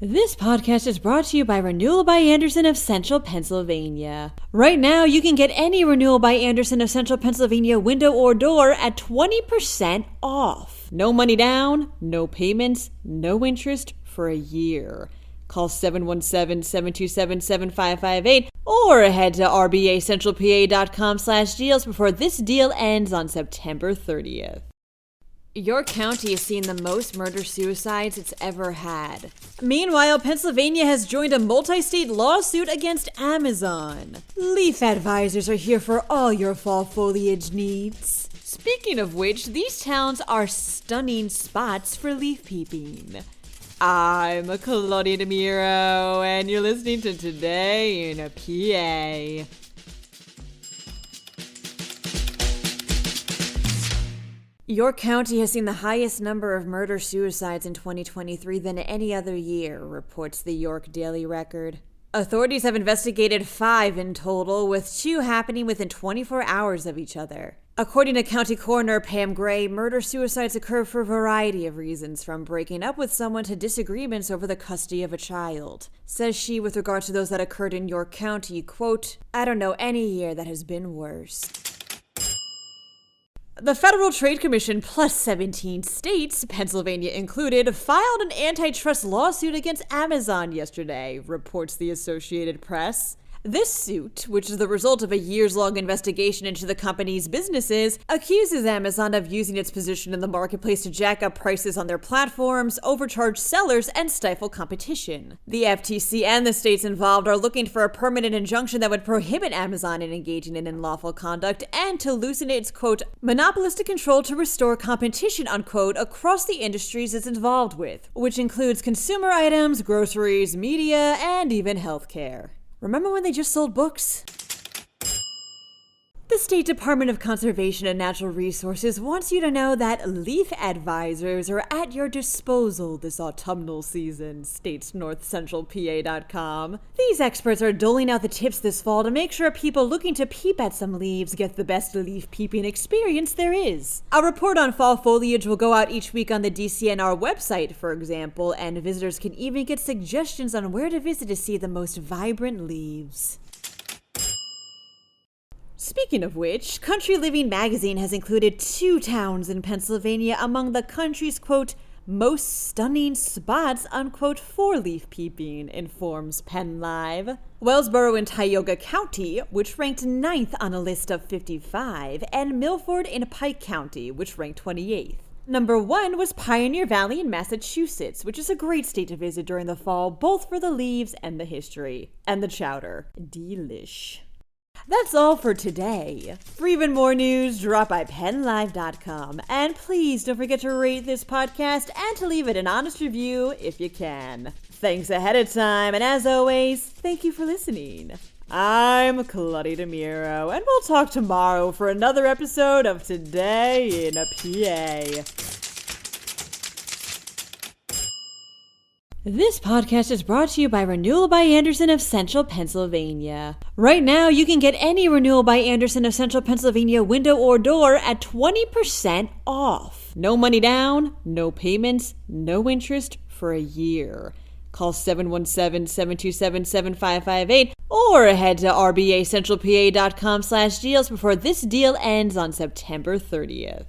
This podcast is brought to you by Renewal by Andersen of Central Pennsylvania. Right now, you can get any Renewal by Andersen of Central Pennsylvania window or door at 20% off. No money down, no payments, no interest for a year. Call 717-727-7558 or head to rbacentralpa.com/deals before this deal ends on September 30th. Your county has seen the most murder-suicides it's ever had. Meanwhile, Pennsylvania has joined a multi-state lawsuit against Amazon. Leaf advisors are here for all your fall foliage needs. Speaking of which, these towns are stunning spots for leaf peeping. I'm Claudia Dimuro, and you're listening to Today in a PA. Your county has seen the highest number of murder-suicides in 2023 than any other year, reports the York Daily Record. Authorities have investigated 5 in total, with 2 happening within 24 hours of each other. According to County Coroner Pam Gray, murder-suicides occur for a variety of reasons, from breaking up with someone to disagreements over the custody of a child. Says she, with regard to those that occurred in York County, quote, "I don't know any year that has been worse." The Federal Trade Commission plus 17 states, Pennsylvania included, filed an antitrust lawsuit against Amazon yesterday, reports the Associated Press. This suit, which is the result of a years-long investigation into the company's businesses, accuses Amazon of using its position in the marketplace to jack up prices on their platforms, overcharge sellers, and stifle competition. The FTC and the states involved are looking for a permanent injunction that would prohibit Amazon in engaging in unlawful conduct and to loosen its, quote, monopolistic control to restore competition, unquote, across the industries it's involved with, which includes consumer items, groceries, media, and even healthcare. Remember when they just sold books? The State Department of Conservation and Natural Resources wants you to know that leaf advisors are at your disposal this autumnal season, states NorthCentralPA.com. These experts are doling out the tips this fall to make sure people looking to peep at some leaves get the best leaf peeping experience there is. A report on fall foliage will go out each week on the DCNR website, for example, and visitors can even get suggestions on where to visit to see the most vibrant leaves. Speaking of which, Country Living magazine has included 2 towns in Pennsylvania among the country's, quote, most stunning spots, unquote, for leaf peeping, informs PennLive. Wellsboro in Tioga County, which ranked 9th on a list of 55, and Milford in Pike County, which ranked 28th. Number 1 was Pioneer Valley in Massachusetts, which is a great state to visit during the fall, both for the leaves and the history. And the chowder. Delish. That's all for today. For even more news, drop by PennLive.com. And please don't forget to rate this podcast and to leave it an honest review if you can. Thanks ahead of time, and as always, thank you for listening. I'm Claudia Dimuro, and we'll talk tomorrow for another episode of Today in a PA. This podcast is brought to you by Renewal by Andersen of Central Pennsylvania. Right now, you can get any Renewal by Andersen of Central Pennsylvania window or door at 20% off. No money down, no payments, no interest for a year. Call 717-727-7558 or head to rbacentralpa.com/deals before this deal ends on September 30th.